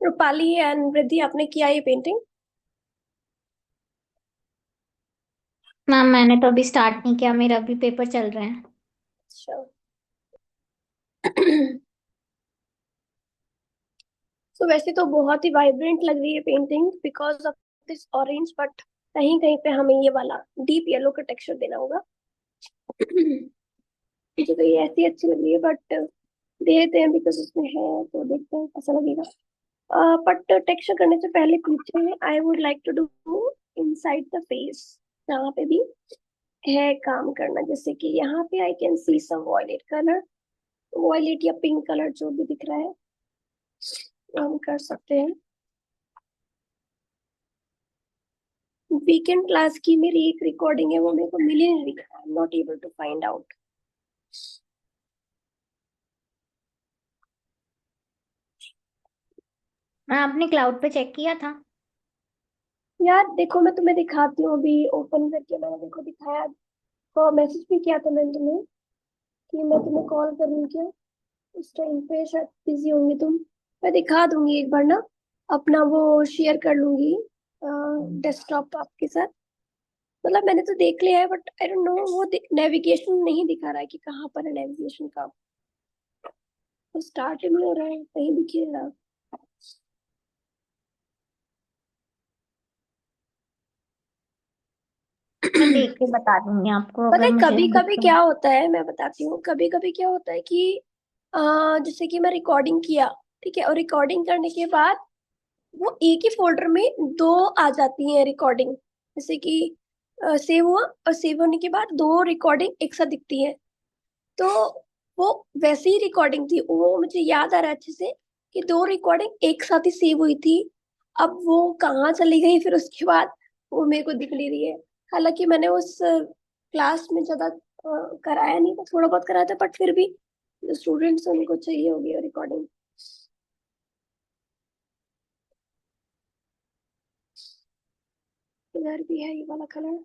Rupali and Riddhi, आपने किया ये पेंटिंग? मैम मैंने तो अभी स्टार्ट नहीं किया, मेरा अभी पेपर चल रहे हैं। अच्छा। तो वैसे तो बहुत ही वाइब्रेंट लग रही है painting because of this orange, but कहीं कहीं पे हमें ये वाला डीप येलो का टेक्सचर देना होगा। मुझे तो ये ऐसी अच्छी लग रही है, बट दे देते हैं बिकॉज उसमें है, तो देखते हैं कैसा लगेगा। बट टेक्सचर करने से पहले पीछे I would like to do inside the face, जहाँ पे भी है काम करना, जैसे कि यहाँ पे I can see some violet colour, violet या पिंक कलर जो भी दिख रहा है हम कर सकते हैं। वीकेंड क्लास की मेरी एक रिकॉर्डिंग है, वो मेरे को मिली नहीं, I am not able to find out. Ma'am आपने क्लाउड पे चेक किया था? यार देखो, मैं तुम्हें दिखाती हूँ अभी ओपन करके, मैंने देखो दिखाया, तो मैसेज भी किया था मैंने तुम्हें कि मैं तुम्हें कॉल करूँ क्या, उस टाइम पे शायद बिजी होंगी तुम। मैं दिखा दूंगी एक बार ना, अपना वो शेयर कर लूंगी डेस्कटॉप आपके साथ। मतलब मैंने तो देख लिया है, बट आई डोंट नो वो नेविगेशन नहीं दिखा रहा है कि कहाँ पर है नेविगेशन का। तो स्टार्ट ही नहीं हो रहा है, कहीं दिख ही नहीं रहा। मैं देख के बता दूंगी आपको पता अगर है मुझे कभी कभी दिक्कत। क्या होता है, मैं बताती हूँ, कभी कभी क्या होता है कि जैसे कि मैं रिकॉर्डिंग किया, ठीक है, और रिकॉर्डिंग करने के बाद वो एक ही फोल्डर में दो आ जाती हैं रिकॉर्डिंग, जैसे कि सेव हुआ और सेव होने के बाद दो रिकॉर्डिंग एक साथ दिखती है। तो वो वैसे ही रिकॉर्डिंग थी, वो मुझे याद आ रहा है अच्छे से कि दो रिकॉर्डिंग एक साथ ही सेव हुई थी। अब वो कहाँ चली गई फिर उसके बाद, वो मेरे को दिख नहीं रही है। हालांकि मैंने उस क्लास में ज्यादा कराया नहीं था, थोड़ा बहुत कराया था, बट फिर भी जो स्टूडेंट्स उनको चाहिए होगी रिकॉर्डिंग। इधर भी है ये वाला कलर।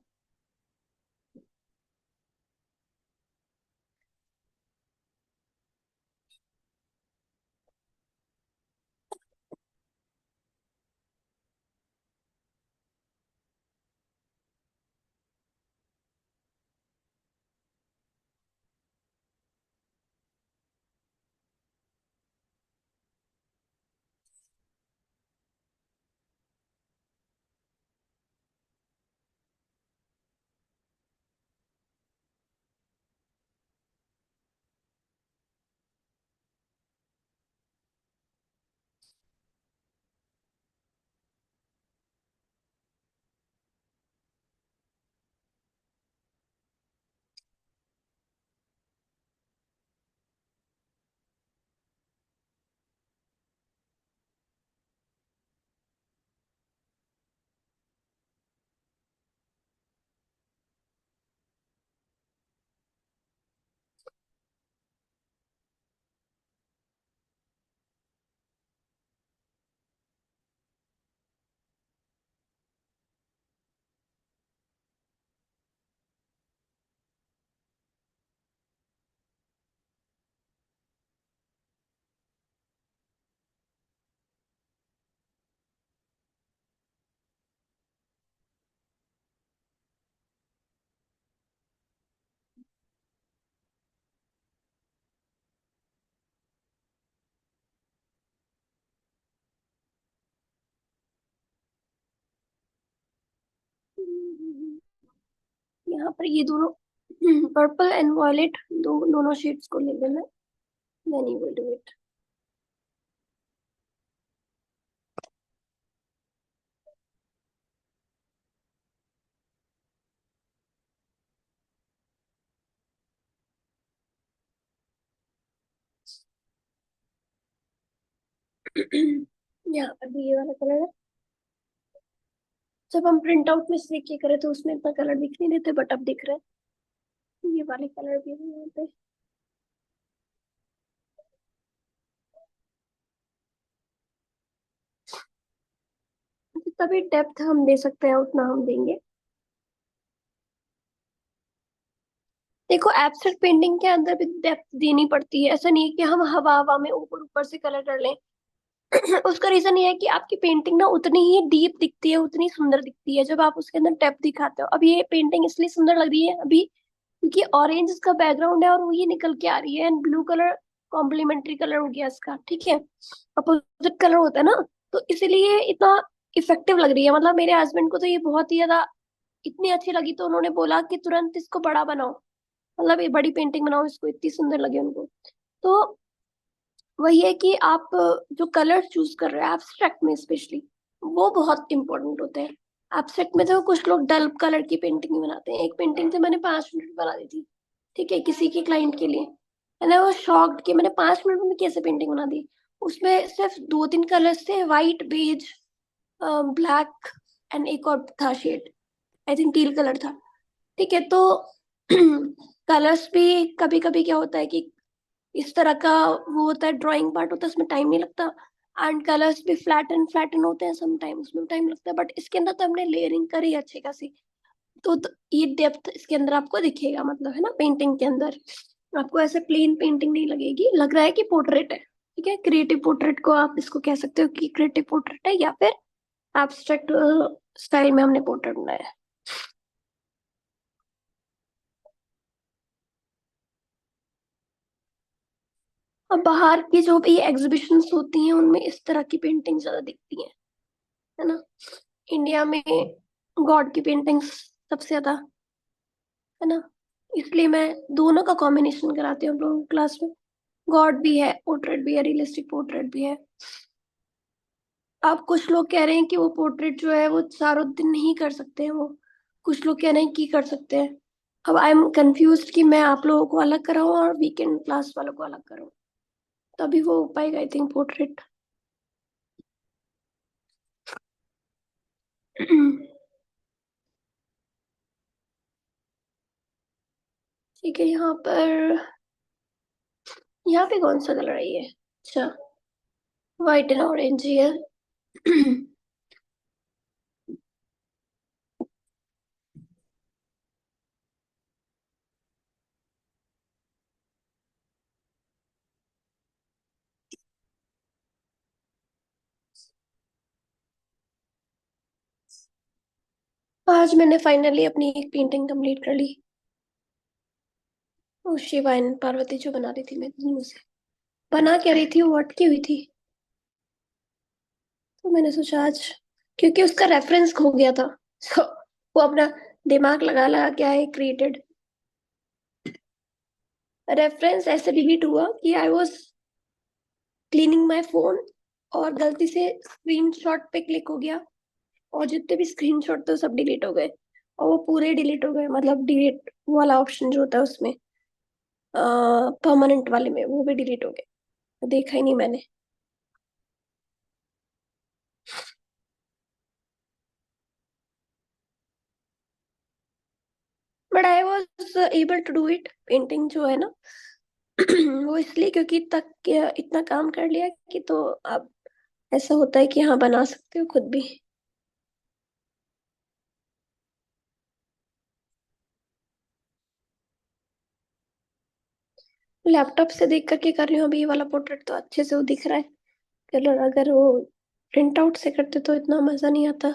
यहाँ पर ये दोनों पर्पल एंड वॉयलेट, दोनों शेड्स को ले लेना, then you will do it. यहाँ पर भी ये वाला कलर है। जब हम प्रिंट आउट में से किए करे तो उसमें इतना कलर दिख नहीं देते, बट अब दिख रहा है। ये वाले कलर भी है यहाँ पे। जितना भी डेप्थ हम दे सकते हैं उतना हम देंगे। देखो, एब्स्ट्रैक्ट पेंटिंग के अंदर भी डेप्थ देनी पड़ती है। ऐसा नहीं है कि हम हवा हवा में ऊपर ऊपर से कलर कर लें। उसका रीजन ये है कि आपकी पेंटिंग ना उतनी ही डीप दिखती है, उतनी सुंदर दिखती है जब आप उसके अंदर डेप्थ दिखाते हो। अब ये पेंटिंग इसलिए सुंदर लग रही है अभी क्योंकि ऑरेंज इसका बैकग्राउंड है और वो ये निकल के आ रही है, and blue colour complementary colour हो गया इसका, ठीक है। अपोजिट कलर होता है ना, तो इसीलिए इतना इफेक्टिव लग रही है। मतलब मेरे हस्बैंड को तो ये बहुत ही ज्यादा इतनी अच्छी लगी, तो उन्होंने बोला कि तुरंत इसको बड़ा बनाओ, मतलब ये बड़ी पेंटिंग बनाओ इसको, इतनी सुंदर लगी उनको। तो वही है कि आप जो कलर चूज कर रहे हो एब्स्ट्रैक्ट में स्पेशली, वो बहुत इंपॉर्टेंट होते हैं। एब्स्ट्रैक्ट में तो कुछ लोग डल कलर की पेंटिंग ही बनाते हैं। एक पेंटिंग से मैंने 5 मिनट में बना दी थी, ठीक है, किसी के क्लाइंट के लिए। मैंने वो शॉक्ड कि मैंने 5 मिनट में कैसे पेंटिंग बना दी। उसमें सिर्फ 2-3 कलर्स थे, वाइट, बेज, ब्लैक, एंड एक और था शेड, आई थिंक टील कलर था, ठीक है। तो कलर्स भी कभी कभी क्या होता है कि इस तरह का वो होता है, ड्राइंग पार्ट होता है, उसमें टाइम नहीं लगता। एंड कलर्स भी फ्लैटन होते हैं सम टाइम, उसमें टाइम लगता है। बट इसके अंदर तो हमने लेयरिंग करी है अच्छी खासी, तो ये डेप्थ इसके अंदर आपको दिखेगा, मतलब है ना, पेंटिंग के अंदर आपको ऐसे प्लेन पेंटिंग नहीं लगेगी, लग रहा है कि पोर्ट्रेट है, ठीक है। क्रिएटिव पोर्ट्रेट को आप इसको कह सकते हो कि क्रिएटिव पोर्ट्रेट है, या फिर एब्स्ट्रैक्ट स्टाइल में हमने पोर्ट्रेट बनाया है। अब बाहर की जो भी एग्जीबिशंस होती हैं उनमें इस तरह की पेंटिंग ज्यादा दिखती हैं, है ना। इंडिया में गॉड की पेंटिंग्स सबसे ज्यादा, है ना। इसलिए मैं दोनों का कॉम्बिनेशन कराती हूँ हम लोगों की क्लास में। गॉड भी है, पोर्ट्रेट भी है, रियलिस्टिक पोर्ट्रेट भी है। अब कुछ लोग कह रहे हैं कि वो पोर्ट्रेट जो है वो चारों दिन नहीं कर सकते हैं वो, कुछ लोग कह रहे हैं कि कर सकते हैं। अब आई एम कंफ्यूज कि मैं आप लोगों को अलग कराऊं और वीकेंड क्लास वालों को अलग कराऊं, तभी वो हो पाएगा आई थिंक पोर्ट्रेट। ठीक है, यहाँ पे कौन सा कलर है ये? अच्छा, व्हाइट एंड ऑरेंज ही है। आज मैंने फाइनली अपनी एक पेंटिंग कंप्लीट कर ली। वो शिवा एंड पार्वती जो बना रही थी मैं दिनों से, बना क्या रही थी, वो अटकी हुई थी। तो मैंने सोचा आज, क्योंकि उसका रेफरेंस खो गया था, so, वो अपना दिमाग लगा लगा के आई क्रिएटेड। रेफरेंस ऐसे डिलीट हुआ कि I was cleaning my phone और गलती से स्क्रीनशॉट पे क्लिक हो गया, और जितने भी स्क्रीनशॉट थे वो सब डिलीट हो गए। और वो पूरे डिलीट हो गए, मतलब डिलीट वाला ऑप्शन जो होता है उसमें, परमानेंट वाले में, वो भी डिलीट हो गए। देखा ही नहीं मैंने। But I was able to do it, painting जो है ना। वो इसलिए क्योंकि तक इतना काम कर लिया कि तो अब ऐसा होता है कि हाँ, बना सकते हो खुद भी। लैपटॉप से देख करके कर रही हूँ अभी। ये वाला पोर्ट्रेट तो अच्छे से वो दिख रहा है कलर, अगर वो प्रिंट आउट से करते तो इतना मजा नहीं आता।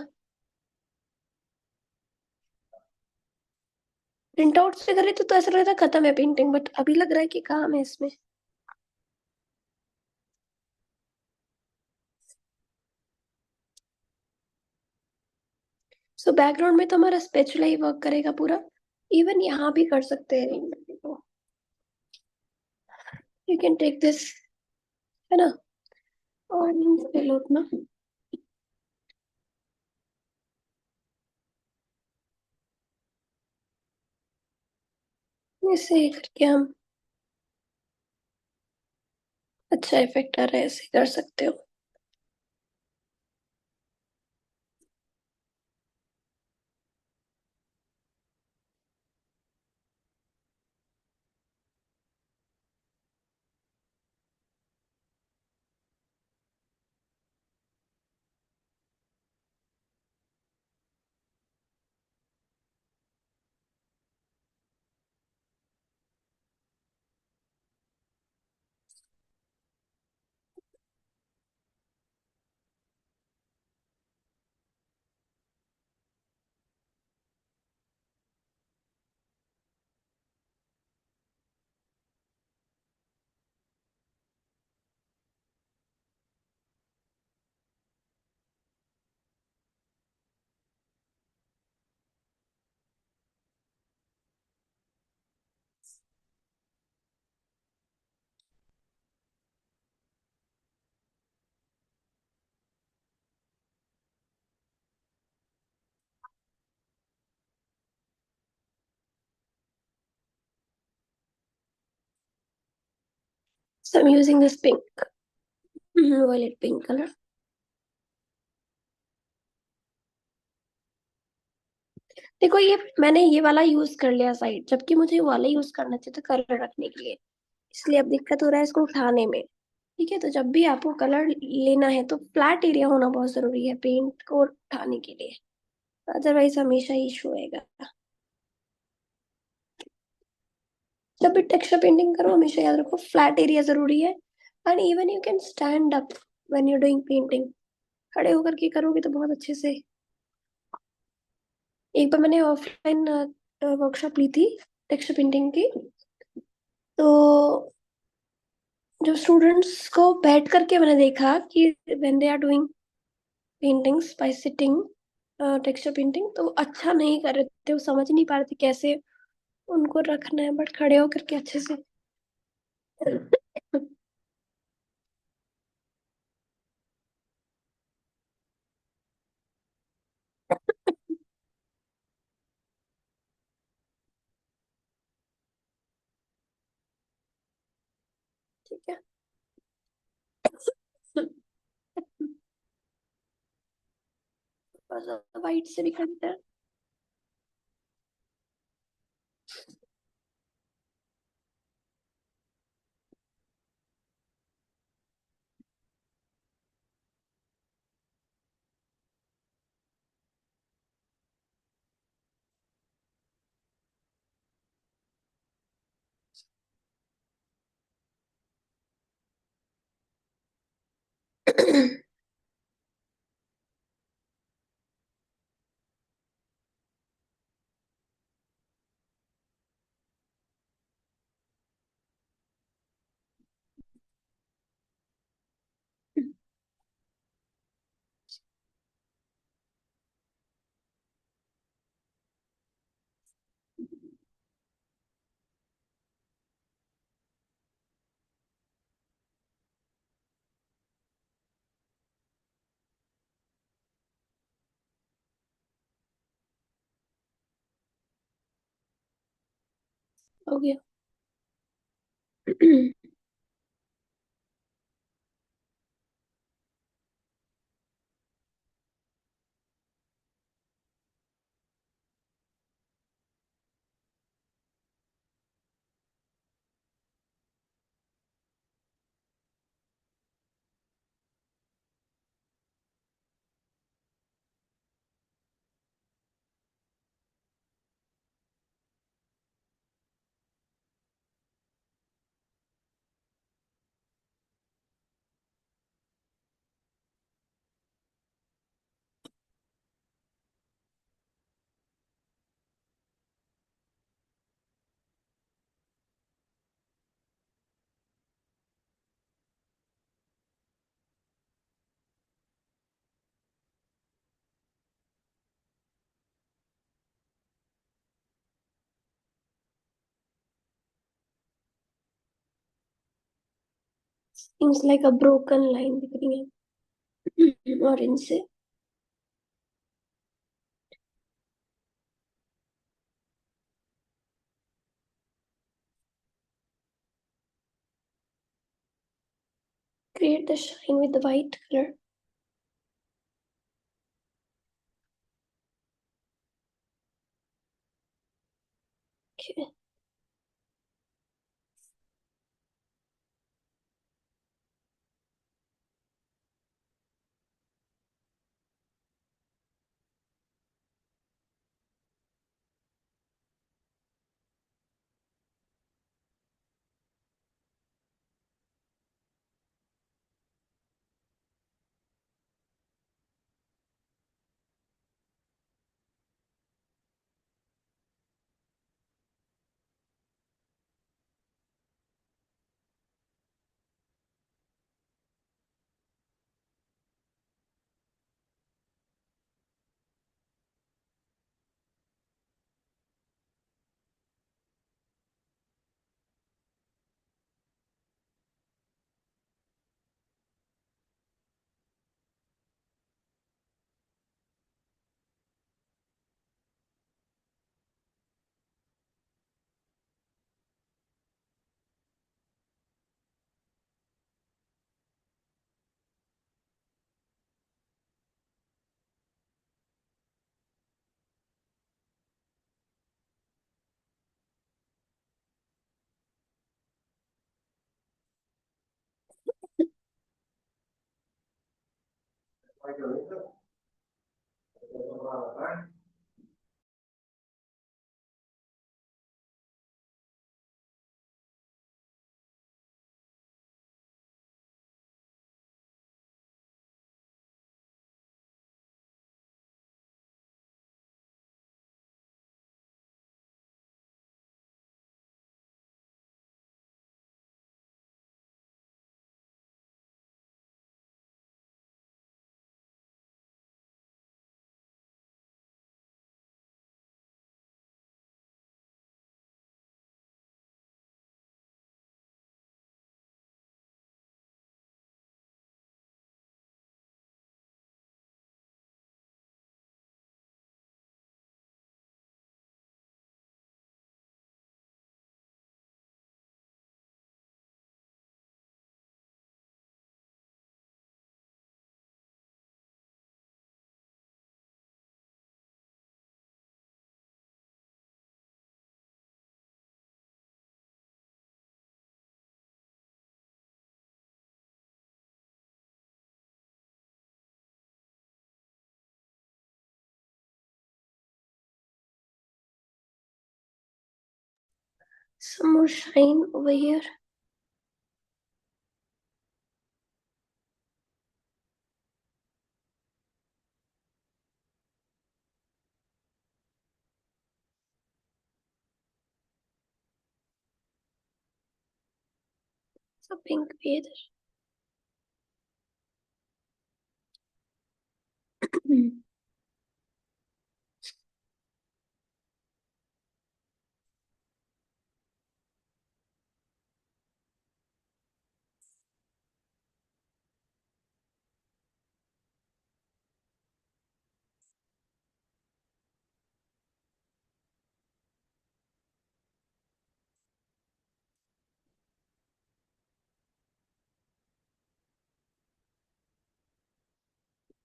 प्रिंट आउट से कर रही तो ऐसा लग रहा था खत्म है पेंटिंग, बट अभी लग रहा है कि काम है इसमें। सो बैकग्राउंड में तो हमारा स्पेचुला ही वर्क करेगा पूरा। इवन यहाँ भी कर सकते हैं, यू कैन टेक दिस, है ना। और ले लो अपना, ऐसे ही करके हम, अच्छा इफेक्ट आ रहा है, ऐसे कर सकते हो। So I'm using this pink, violet pink color. देखो ये मैंने ये वाला यूज कर लिया साइड, जबकि मुझे ये वाला यूज करना चाहिए था कलर रखने के लिए। इसलिए अब दिक्कत हो रहा है इसको उठाने में। ठीक है, तो जब भी आपको कलर लेना है तो फ्लैट एरिया होना बहुत जरूरी है पेंट को उठाने के लिए, अदरवाइज हमेशा इशू आएगा। जब भी टेक्सचर पेंटिंग करो हमेशा याद रखो फ्लैट एरिया जरूरी है। And even you can stand up when you doing painting. खड़े होकर के करोगे तो बहुत अच्छे से। एक बार मैंने ऑफलाइन वर्कशॉप ली थी टेक्सचर पेंटिंग की। तो जब स्टूडेंट्स को बैठ करके मैंने देखा कि when they are doing paintings by sitting, texture painting, तो अच्छा नहीं कर रहे थे, वो समझ नहीं पा रहे थे कैसे उनको रखना है, बट खड़े होकर के अच्छे से। ठीक है। बस वाइट से भी करते हैं। हो गया। Seems like a broken line दिख रही है ऑरेंज से। Create the shine with the white color. Okay. Some more shine over here. So pink भी इधर.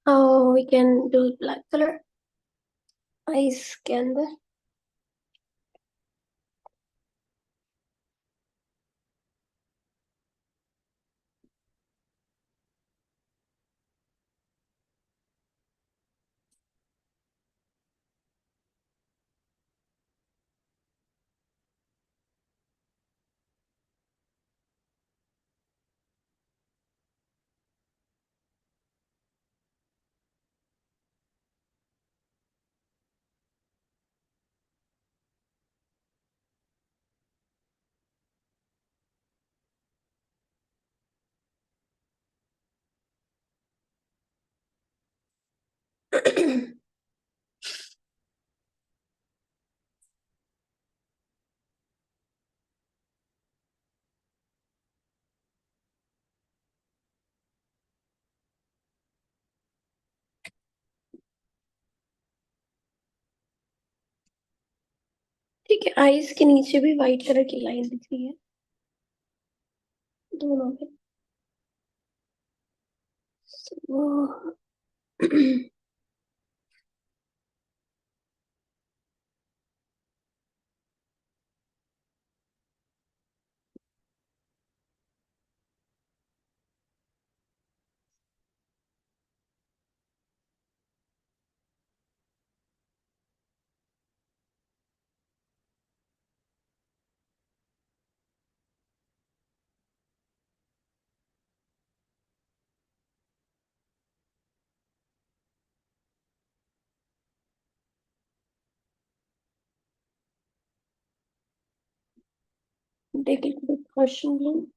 Oh, we can do black color eyes के अंदर. ठीक है, आईज के नीचे भी व्हाइट कलर की लाइन दिख रही है दोनों में. So, take a little bit caution blue.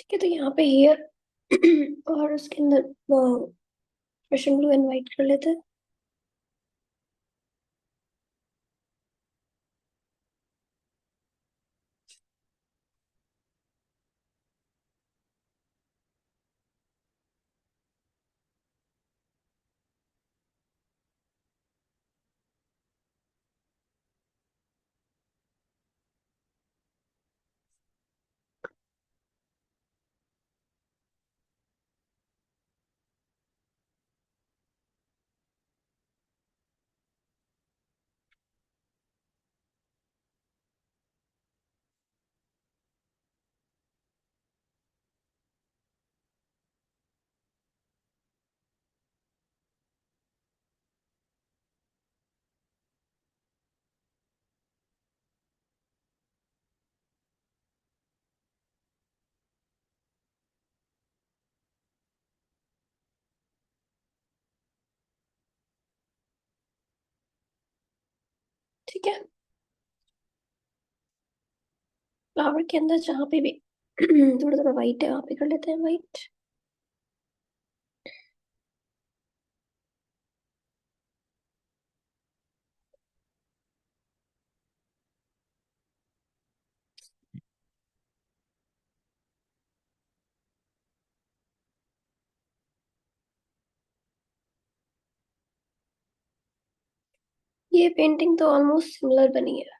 ठीक है, तो यहाँ पे हेयर और उसके अंदर फैशन ब्लू एंड व्हाइट कर लेते हैं। ठीक है, फ्लावर के अंदर जहाँ पे भी थोड़ा थोड़ा व्हाइट है वहां पे कर लेते हैं व्हाइट। ये पेंटिंग तो ऑलमोस्ट सिमिलर बनी है।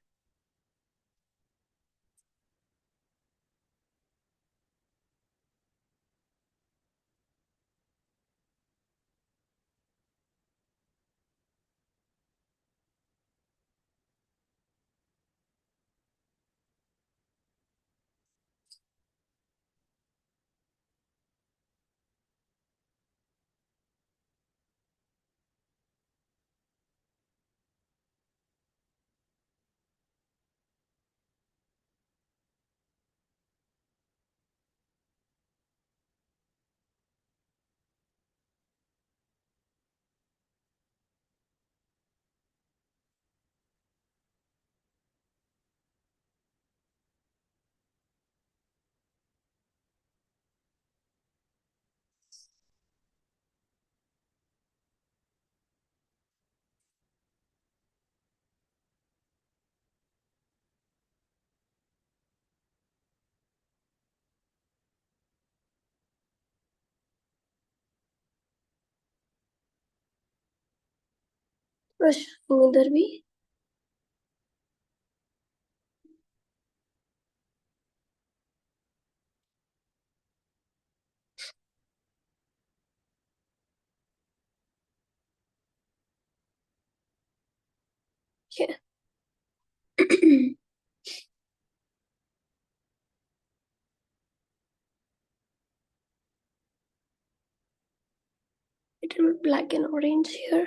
बस इधर भी। ठीक है। little bit black and orange here.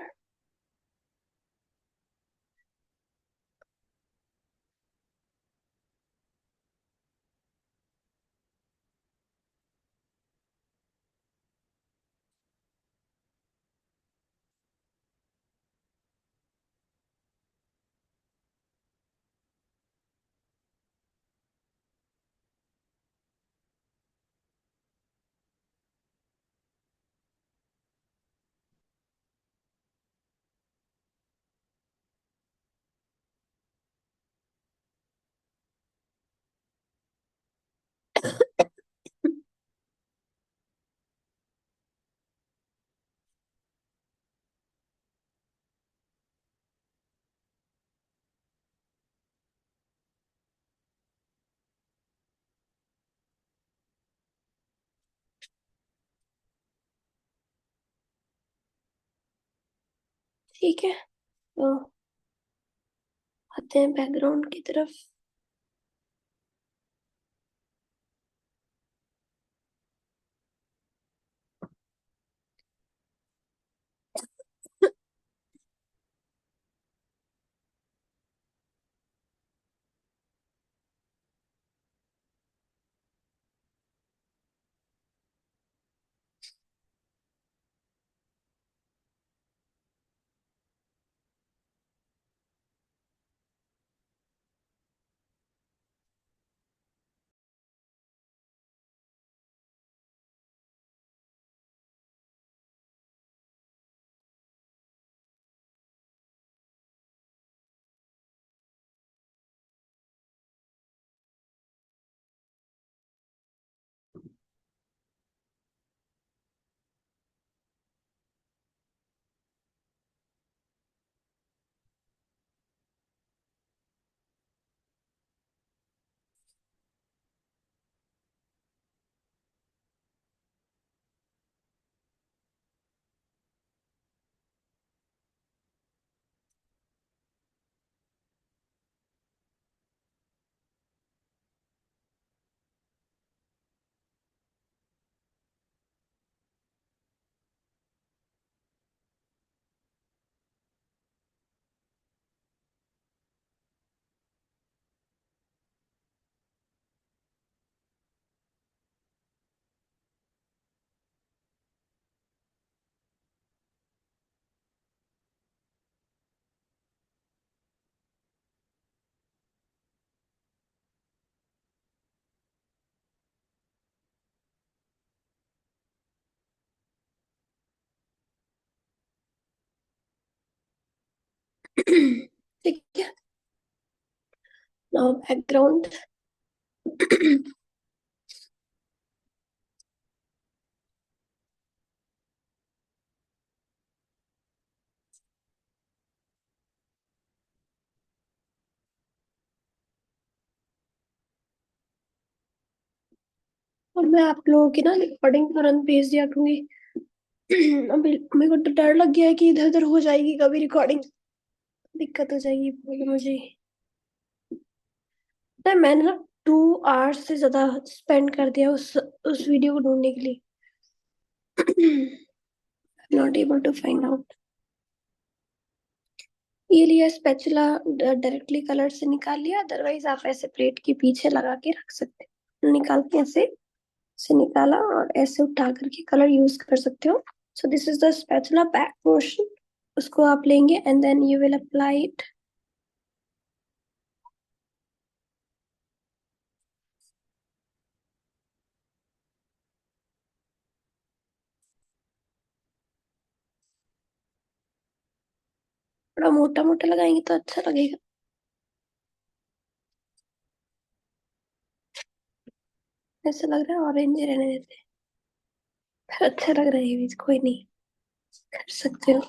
ठीक है, तो आते हैं बैकग्राउंड की तरफ। ठीक है। Now background. और मैं आप लोगों की ना रिकॉर्डिंग तुरंत भेज दिया करूंगी। अभी मेरे को तो डर लग गया है कि इधर उधर हो जाएगी कभी रिकॉर्डिंग, दिक्कत हो जाएगी बोलो मुझे। नहीं, मैंने ना 2 आवर्स से ज्यादा स्पेंड कर दिया उस वीडियो को ढूंढने के लिए। Not able to find out. ये लिया स्पैचुला, डायरेक्टली कलर से निकाल लिया, अदरवाइज आप ऐसे प्लेट के पीछे लगा के रख सकते हो, निकाल के ऐसे से निकाला और ऐसे उठा करके कलर यूज कर सकते हो। So this is the spatula back portion. उसको आप लेंगे and then you will apply it. थोड़ा मोटा मोटा लगाएंगे तो अच्छा लगेगा। ऐसा लग रहा है ऑरेंज रहने देते हैं। पर अच्छा लग रहा है ये भी, कोई नहीं, कर सकते हो।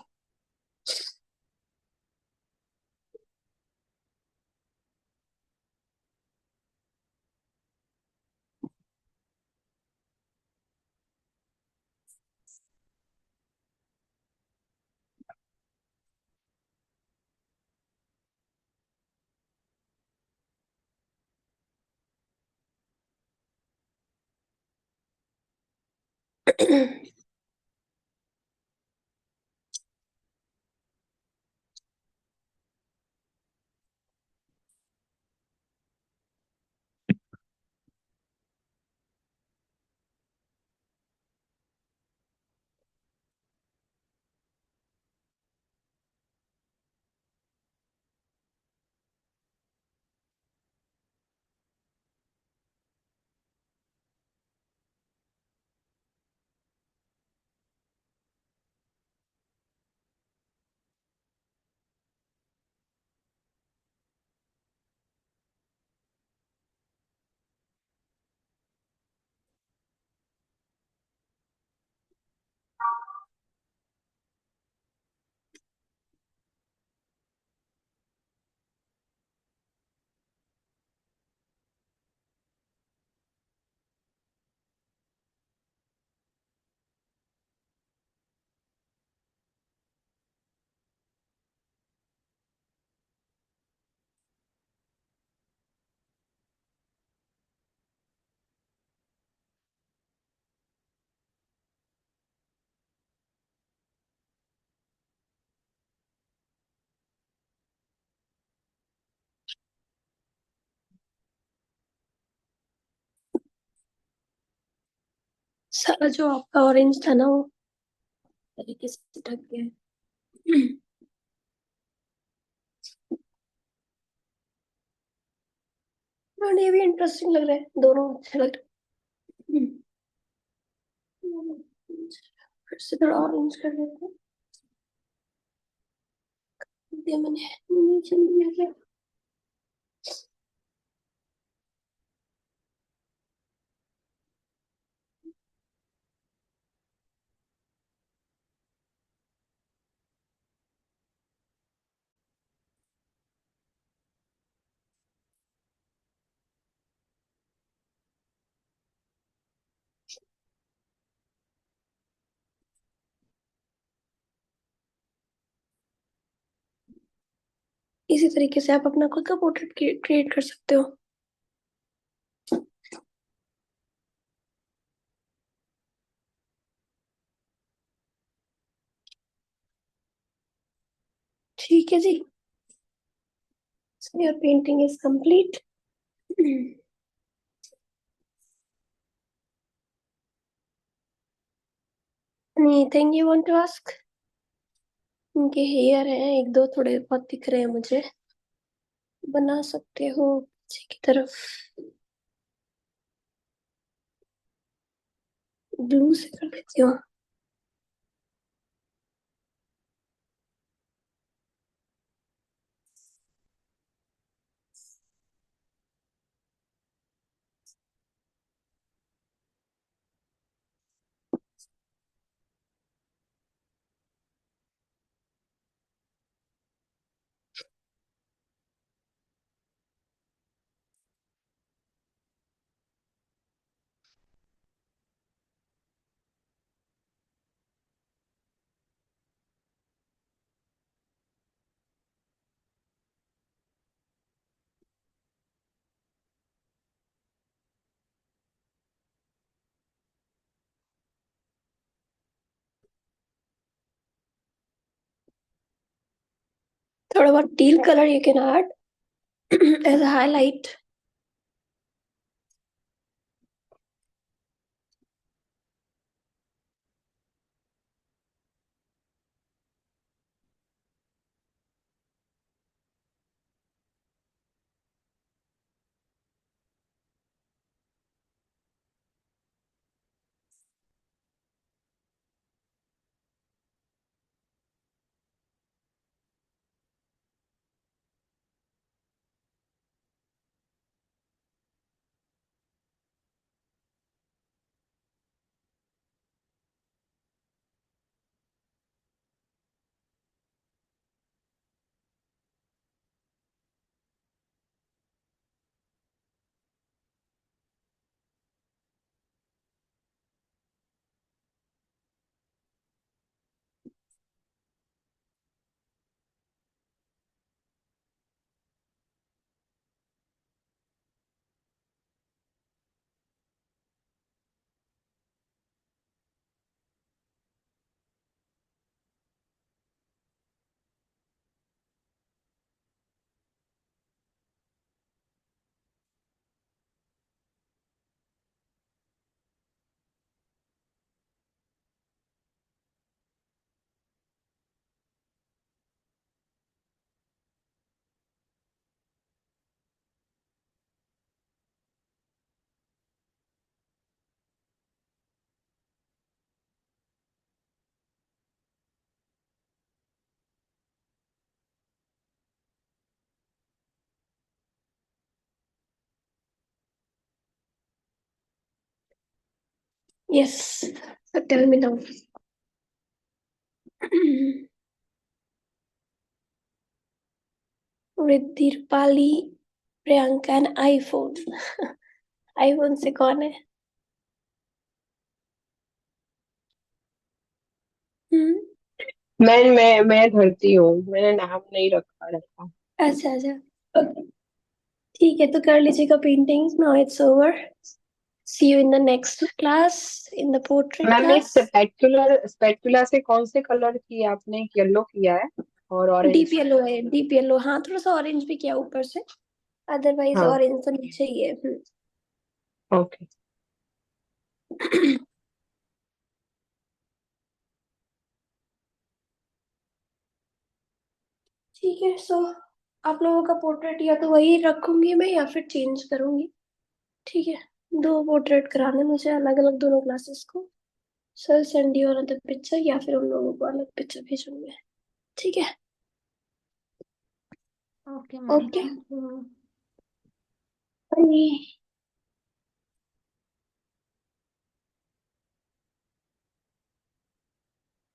सारा जो आपका ऑरेंज था ना वो तरीके से ढक गया है। और ये भी इंटरेस्टिंग लग रहा है, दोनों अच्छे लग रहे हैं। फिर से थोड़ा ऑरेंज कर देते हैं। दिया मैंने नीचे लिया गया। इसी तरीके से आप अपना खुद का पोर्ट्रेट क्रिएट कर सकते हो। ठीक है जी। So your painting is complete. Anything you want to ask? इनके हेयर हैं एक दो, थोड़े बहुत दिख रहे हैं मुझे। बना सकते हो पीछे की तरफ, ब्लू से कर देती हूँ। थोड़ा बहुत teal color you can add as a highlight. Yes. So tell me now. With Dirpali, Priyanka and iPhone. iPhone से कौन है? हम्म. मैं धरती हूँ, मैंने नाम नहीं रखा। अच्छा अच्छा. Okay. ठीक है, तो कर लीजिएगा paintings. Now it's over. See you in the next class, in the portrait ma'am एक class. स्पेटुला से कौन से कलर किया आपने? येलो किया है और डीप ऑरेंज। येलो है, डीप येलो. हाँ, थोड़ा सा ऑरेंज भी किया ऊपर से. अदरवाइज हाँ, ऑरेंज तो नीचे ही है. ओके। ठीक है. सो आप लोगों का पोर्ट्रेट या तो वही रखूंगी मैं या फिर चेंज करूंगी. ठीक है. दो पोर्ट्रेट कराने मुझे अलग अलग दोनों क्लासेस को. Sir send you another picture या फिर उन लोगों को अलग पिक्चर भेजूंगी. ठीक है. Okay ma'am, okay. Thank you. Bye.